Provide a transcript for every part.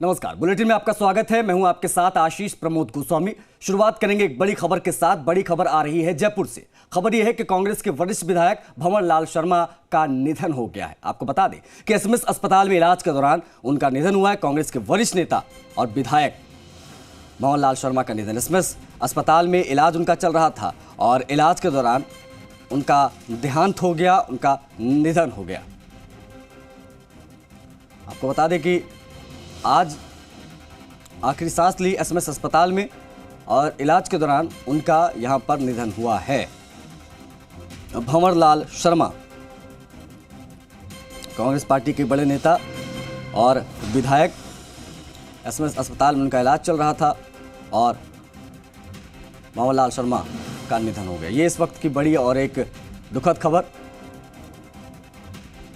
नमस्कार, बुलेटिन में आपका स्वागत है। मैं हूं आपके साथ आशीष प्रमोद गोस्वामी। शुरुआत करेंगे एक बड़ी खबर के साथ। बड़ी खबर आ रही है जयपुर से। खबर यह है कि कांग्रेस के वरिष्ठ विधायक भंवर लाल शर्मा का निधन हो गया है। आपको बता दें कि एसएमएस अस्पताल में इलाज के दौरान उनका निधन हुआ है। कांग्रेस के वरिष्ठ नेता और विधायक भंवर लाल शर्मा का निधन। एसएमएस अस्पताल में इलाज उनका चल रहा था और इलाज के दौरान उनका देहांत हो गया, उनका निधन हो गया। आपको बता दें कि आज आखिरी सांस ली एसएमएस अस्पताल में और इलाज के दौरान उनका यहां पर निधन हुआ है। भंवर लाल शर्मा कांग्रेस पार्टी के बड़े नेता और विधायक। एसएमएस अस्पताल में उनका इलाज चल रहा था और भंवर लाल शर्मा का निधन हो गया। ये इस वक्त की बड़ी और एक दुखद खबर।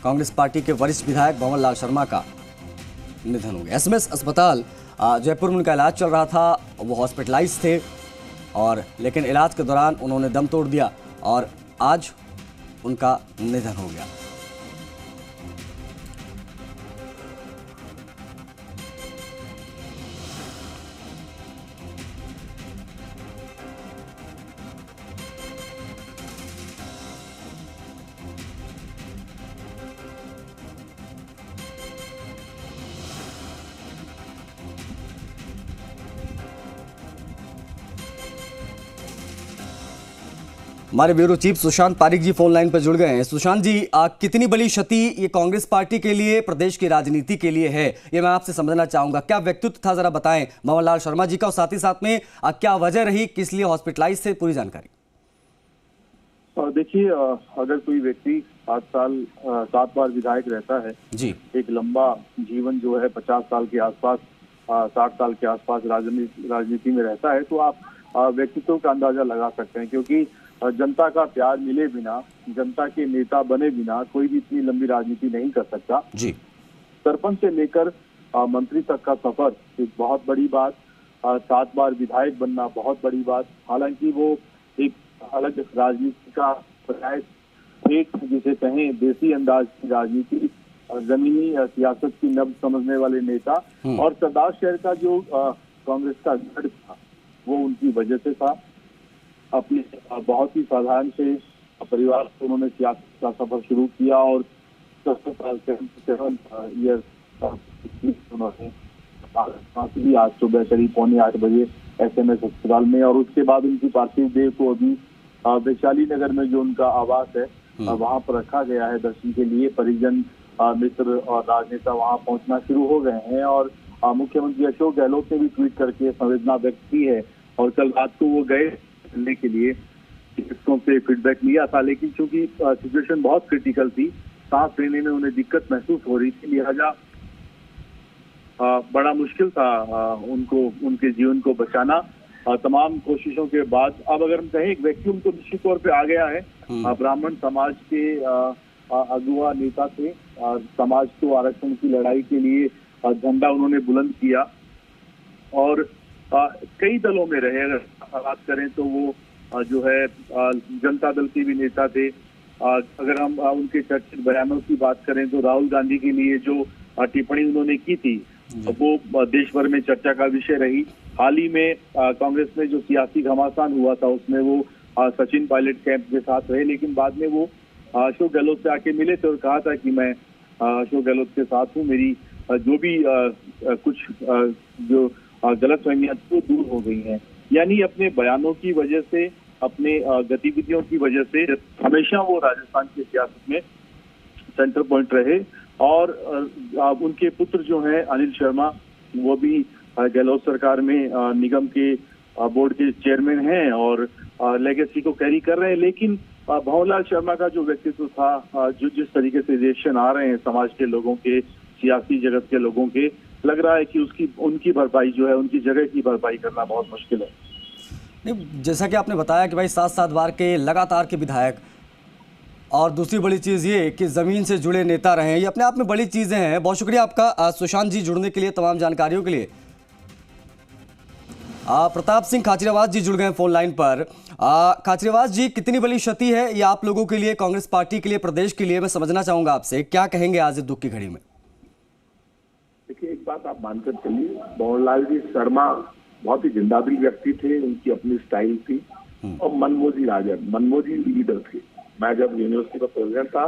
कांग्रेस पार्टी के वरिष्ठ विधायक भंवर लाल शर्मा का निधन हो गया। एसएमएस अस्पताल जयपुर में उनका इलाज चल रहा था। वो हॉस्पिटलाइज थे और लेकिन इलाज के दौरान उन्होंने दम तोड़ दिया और आज उनका निधन हो गया। हमारे ब्यूरो चीफ सुशांत पारिक जी फोन लाइन पर जुड़ गए हैं। सुशांत जी, कितनी बड़ी क्षति ये कांग्रेस पार्टी के लिए, प्रदेश की राजनीति के लिए है, ये मैं आपसे समझना चाहूंगा। क्या व्यक्तित्व था, जरा बताएं भंवर लाल शर्मा जी का, और साथ ही साथ में क्या वजह रही, किस लिए हॉस्पिटलाइज से, पूरी जानकारी। देखिए, अगर कोई व्यक्ति 7 बार विधायक रहता है जी, एक लंबा जीवन जो है 50 साल के आसपास, 60 साल के आसपास राजनीति में रहता है, तो आप व्यक्तित्व का अंदाजा लगा सकते हैं। क्योंकि जनता का प्यार मिले बिना, जनता के नेता बने बिना कोई भी इतनी लंबी राजनीति नहीं कर सकता जी। सरपंच से लेकर मंत्री तक का सफर एक बहुत बड़ी बात, 7 बार विधायक बनना बहुत बड़ी बात। हालांकि वो एक अलग राजनीति का एक जिसे कहें देसी अंदाज की राजनीति, जमीनी सियासत की नब्ज समझने वाले नेता, और सरदार शहर का जो कांग्रेस का गढ़ था वो उनकी वजह से था। अपने बहुत ही साधारण से परिवार से उन्होंने सियासत का सफर शुरू किया और 7 ईयर उन्होंने आज सुबह करीब 7:45 बजे एसएमएस अस्पताल में, और उसके बाद उनकी पार्थिव देह को अभी वैशाली नगर में जो उनका आवास है वहां पर रखा गया है दर्शन के लिए। परिजन, मित्र और राजनेता वहां पहुंचना शुरू हो गए हैं और मुख्यमंत्री अशोक गहलोत ने भी ट्वीट करके संवेदना व्यक्त की है। और कल रात को वो गए मिलने के लिए, चिकित्सकों से फीडबैक लिया था, लेकिन चूंकि सिचुएशन बहुत क्रिटिकल थी, सांस लेने में उन्हें दिक्कत महसूस हो रही थी, लिहाजा बड़ा मुश्किल था उनको उनके जीवन को बचाना। तमाम कोशिशों के बाद अब अगर हम कहें एक वैक्यूम तो निश्चित तौर पे आ गया है। ब्राह्मण समाज के अगुआ नेता थे, समाज को आरक्षण की लड़ाई के लिए झंडा उन्होंने बुलंद किया और कई दलों में रहे। अगर बात करें तो वो जो है जनता दल के भी नेता थे। अगर हम उनके चर्चित बयानों की बात करें तो राहुल गांधी के लिए जो टिप्पणी उन्होंने की थी वो देश भर में चर्चा का विषय रही। हाल ही में कांग्रेस में जो सियासी घमासान हुआ था उसमें वो सचिन पायलट कैंप के साथ रहे, लेकिन बाद में वो अशोक गहलोत से आके मिले थे और कहा था कि मैं अशोक गहलोत के साथ हूँ, मेरी जो भी कुछ जो गलतफहमियां वो दूर हो गई हैं। यानी अपने बयानों की वजह से, अपने गतिविधियों की वजह से हमेशा वो राजस्थान की सियासत में सेंटर पॉइंट रहे। और उनके पुत्र जो हैं अनिल शर्मा, वो भी गहलोत सरकार में निगम के बोर्ड के चेयरमैन हैं और लेगेसी को कैरी कर रहे हैं। लेकिन भंवर लाल शर्मा का जो व्यक्तित्व था, जो जिस तरीके से रिएक्शन आ रहे हैं समाज के लोगों के, सियासी जगत के लोगों के, लग रहा है कि उनकी भरपाई जो है, उनकी जगह की भरपाई करना बहुत मुश्किल है। नहीं, जैसा कि आपने बताया कि भाई 7 बार के लगातार के विधायक, और दूसरी बड़ी चीज़ ये कि ज़मीन से जुड़े नेता रहे, ये अपने आप में बड़ी चीज़ें हैं। बहुत शुक्रिया आपका सुशांत जी जुड़ने के लिए, तमाम जानकारियों के लिए। प्रताप सिंह खाचरियावास जी जुड़ गए फोन लाइन पर। खाचरियावास जी, कितनी बड़ी क्षति है ये आप लोगों के लिए, कांग्रेस पार्टी के लिए, प्रदेश के लिए, मैं समझना चाहूंगा आपसे, क्या कहेंगे आज इस दुख की घड़ी में? देखिए, एक बात आप मानकर चलिए, भंवरलाल जी शर्मा बहुत ही जिंदादिल व्यक्ति थे, उनकी अपनी स्टाइल थी। और मनमोजी राजन, मनमोजी लीडर थे। मैं जब यूनिवर्सिटी का प्रेसिडेंट था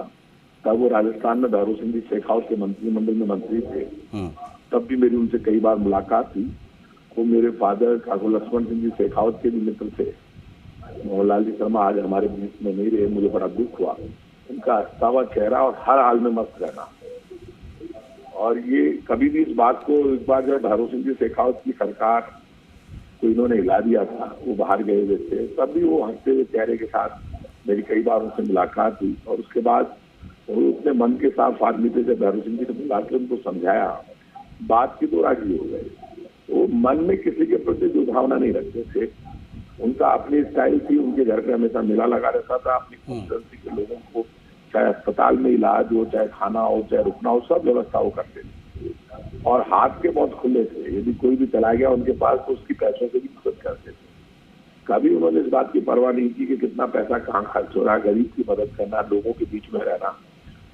तब वो राजस्थान में भैरों सिंह जी शेखावत के मंत्रिमंडल में मंत्री थे। तब भी मेरी उनसे कई बार मुलाकात हुई। वो मेरे फादर ठाकुर लक्ष्मण सिंह जी शेखावत के भी मित्र थे। भंवरलाल जी शर्मा आज हमारे बीच में नहीं रहे, मुझे बड़ा दुख हुआ। उनका हंसता हुआ चेहरा और हर हाल में मस्त रहना। और ये कभी भी इस बात को, एक बार जब भैरों सिंह जी शेखावत की सरकार को इन्होंने हिला दिया था, वो बाहर गए हुए थे, तब भी वो हंसते हुए चेहरे के साथ मेरी कई बार उनसे मुलाकात हुई। और उसके बाद वो अपने मन के साफ आदमी थे। जब भैरों सिंह जी ने बुला के उनको समझाया, बात की तो राजी हो गए। वो मन में किसी के प्रति दुर्भावना नहीं रखते थे। उनका अपनी स्टाइल थी। उनके घर पे हमेशा मेला लगा रहता था। अपनी कंस्टिट्यूंसी के लोगों को चाहे अस्पताल में इलाज हो, चाहे खाना हो, चाहे रुकना हो, सब व्यवस्था वो करते थे। और हाथ के बहुत खुले थे। यदि कोई भी चला गया उनके पास तो उसकी पैसों से भी मदद करते थे। कभी उन्होंने इस बात की परवाह नहीं की कि कितना पैसा कहाँ खर्च हो रहा। गरीब की मदद करना, लोगों के बीच में रहना,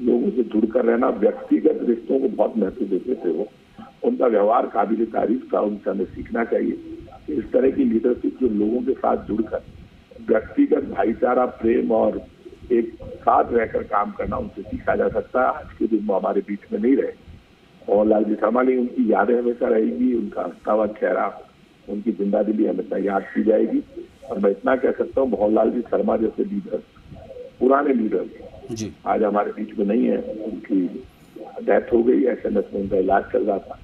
लोगों से जुड़कर रहना, व्यक्तिगत रिश्तों को बहुत महत्व देते थे वो। उनका व्यवहार काबिल तारीफ था। उनसे हमें सीखना चाहिए। इस तरह की लीडरशिप जो लोगों के साथ जुड़कर व्यक्तिगत भाईचारा, प्रेम और एक साथ रहकर काम करना, उनसे सीखा जा सकता है। आज के दिन वो हमारे बीच में नहीं रहे। और लाल जी शर्मा ने, उनकी यादें हमेशा रहेगी। उनका हंसता हुआ चेहरा, उनकी जिंदादिली हमेशा याद की जाएगी। और मैं इतना कह सकता हूँ, भंवरलाल जी शर्मा जैसे लीडर, पुराने लीडर जी आज हमारे बीच में नहीं है। उनकी डेथ हो गई। SMS में उनका इलाज चल रहा था।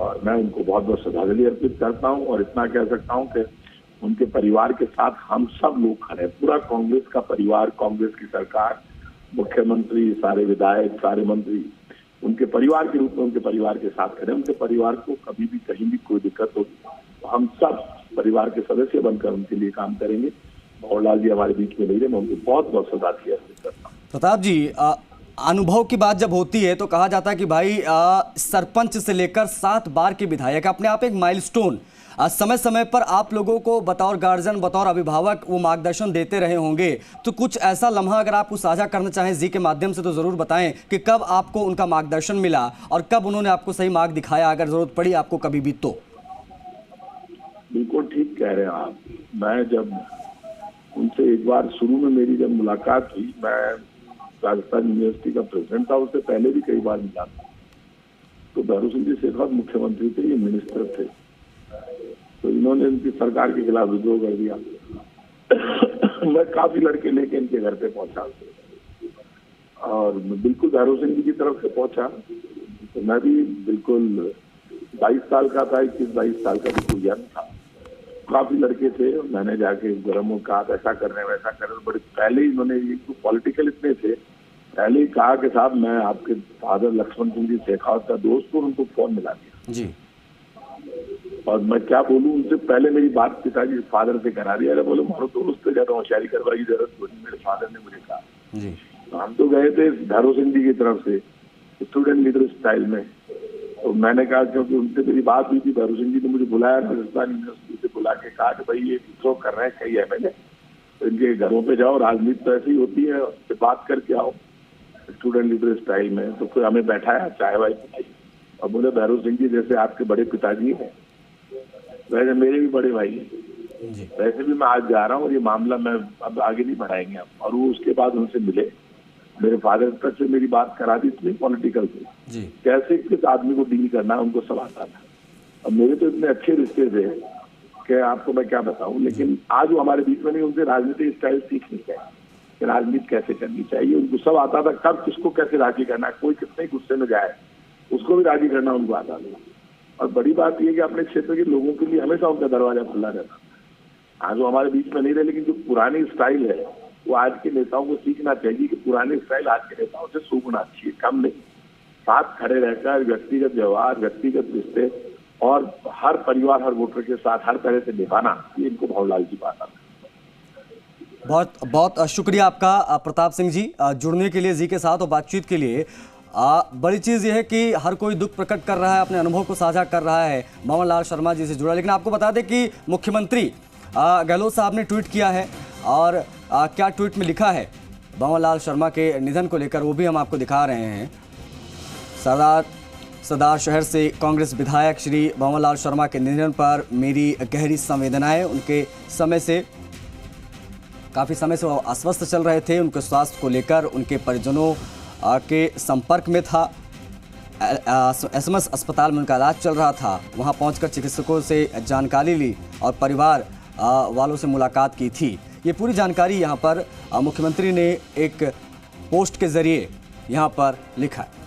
और मैं उनको बहुत बहुत श्रद्धांजलि अर्पित करता हूँ। और इतना कह सकता हूँ कि उनके परिवार के साथ हम सब लोग खड़े हैं। पूरा कांग्रेस का परिवार, कांग्रेस की सरकार, मुख्यमंत्री, सारे विधायक, सारे मंत्री उनके परिवार के रूप में उनके परिवार के साथ खड़े। उनके परिवार को कभी भी कहीं भी कोई दिक्कत होगी तो हम सब परिवार के सदस्य बनकर उनके लिए काम करेंगे। भंवरलाल जी हमारे बीच में नहीं रहे। मैं उनको बहुत बहुत श्रद्धांजलि अर्पित करता हूँ। प्रताप जी, अनुभव की बात जब होती है तो कहा जाता है कि भाई सरपंच से लेकर 7 बार के विधायक, अपने आप एक माइलस्टोन। समय समय पर आप लोगों को बतौर गार्जियन, बतौर अभिभावक वो मार्गदर्शन देते रहे होंगे। तो कुछ ऐसा लम्हा अगर आप साझा करना चाहें जी के माध्यम से तो ज़रूर बताएं कि कब आपको उनका मार्गदर्शन मिला और कब उन्होंने आपको सही मार्ग दिखाया, अगर ज़रूरत पड़ी आपको कभी भी तो। बिल्कुल ठीक कह रहे हैं आप। मैं जब उनसे एक बार शुरू में मेरी जब मुलाकात हुई, मैं राजस्थान यूनिवर्सिटी का प्रेसिडेंट था, उससे पहले भी कई बार मिला था। तो भैरों सिंह जी शेखावत मुख्यमंत्री थे, ये मिनिस्टर थे। तो इन्होंने इनकी सरकार के खिलाफ विद्रोह कर दिया। मैं काफी लड़के लेके इनके घर पे पहुंचा और बिल्कुल भैरों सिंह जी की तरफ से पहुंचा। तो मैं भी बिल्कुल 22 साल का था, 21-22 साल का बिल्कुल यंग था। काफी लड़के थे। मैंने जाके गरम में कहा ऐसा कर रहे हैं, वैसा कर रहे हैं। बड़े पहले ही इन्होंने, पॉलिटिकल इतने थे, पहले ही कहा कि साहब मैं आपके फादर लक्ष्मण सिंह जी शेखावत का दोस्त हूँ। उनको फोन मिला दिया जी। और मैं क्या बोलूं, उनसे पहले मेरी बात पिताजी फादर से करा दिया। बोले मारो दोस्त से ज्यादा होशियारी करवाने की जरूरत थोड़ी, मेरे फादर ने मुझे कहा। जी। तो हम तो गए थे भैरों सिंह जी की तरफ से स्टूडेंट लीडर स्टाइल में। तो मैंने कहा, क्योंकि उनसे मेरी बात हुई थी, भैरों सिंह जी ने मुझे बुलाया, राजस्थान यूनिवर्सिटी से बुला के कहा कि भाई ये विद्रोह कर रहे हैं कई MLA, तो इनके घरों पे जाओ, राजनीति तो ऐसी होती है, उससे बात करके आओ स्टूडेंट लीडर स्टाइल में। तो फिर हमें बैठाया, चाय वाय पिलाई और बोले भैरों सिंह जी जैसे आपके बड़े पिताजी हैं वैसे मेरे भी बड़े भाई हैं। वैसे भी मैं आज जा रहा हूँ और ये मामला मैं अब आगे नहीं बढ़ाएंगे हम। और वो उसके बाद उनसे मिले, मेरे फादर तक से मेरी बात करा दी थी पॉलिटिकल से, कैसे किस आदमी को डील करना है उनको सब आता था। और मेरे तो इतने अच्छे रिश्ते थे कि आपको मैं क्या बताऊं। लेकिन आज वो हमारे बीच में नहीं। उनसे राजनीतिक स्टाइल सीखनी चाहिए कि राजनीति कैसे करनी चाहिए। उनको सब आता था, कब किसको कैसे राजी करना है, कोई कितने गुस्से में जाए उसको भी राजी करना उनको आता था। और बड़ी बात यह कि अपने क्षेत्र के लोगों के लिए हमेशा उनका दरवाजा खुला रहता। आज वो हमारे बीच में नहीं रहे, लेकिन जो पुरानी स्टाइल है वो आज के नेताओं को सीखना चाहिए कि पुरानी स्टाइल आज के नेताओं से सूखना चाहिए, कम नहीं। साथ खड़े रहकर व्यक्तिगत व्यवहार, व्यक्तिगत रिश्ते और हर परिवार, हर वोटर के साथ हर तरह से निभाना, ये इनको भंवरलाल जी बात आता है। बहुत बहुत शुक्रिया आपका प्रताप सिंह जी, जुड़ने के लिए जी के साथ और बातचीत के लिए। बड़ी चीज़ यह है कि हर कोई दुख प्रकट कर रहा है, अपने अनुभव को साझा कर रहा है भंवरलाल शर्मा जी से जुड़ा। लेकिन आपको बता दें कि मुख्यमंत्री गहलोत साहब ने ट्वीट किया है और क्या ट्वीट में लिखा है भंवरलाल शर्मा के निधन को लेकर वो भी हम आपको दिखा रहे हैं। सरदार सरदार शहर से कांग्रेस विधायक श्री भंवरलाल शर्मा के निधन पर मेरी गहरी संवेदनाएं। उनके काफ़ी समय से वो अस्वस्थ चल रहे थे। उनके स्वास्थ्य को लेकर उनके परिजनों के संपर्क में था। एसएमएस अस्पताल में उनका इलाज चल रहा था। वहां पहुंचकर चिकित्सकों से जानकारी ली और परिवार वालों से मुलाकात की थी। ये पूरी जानकारी यहां पर मुख्यमंत्री ने एक पोस्ट के जरिए यहां पर लिखा है।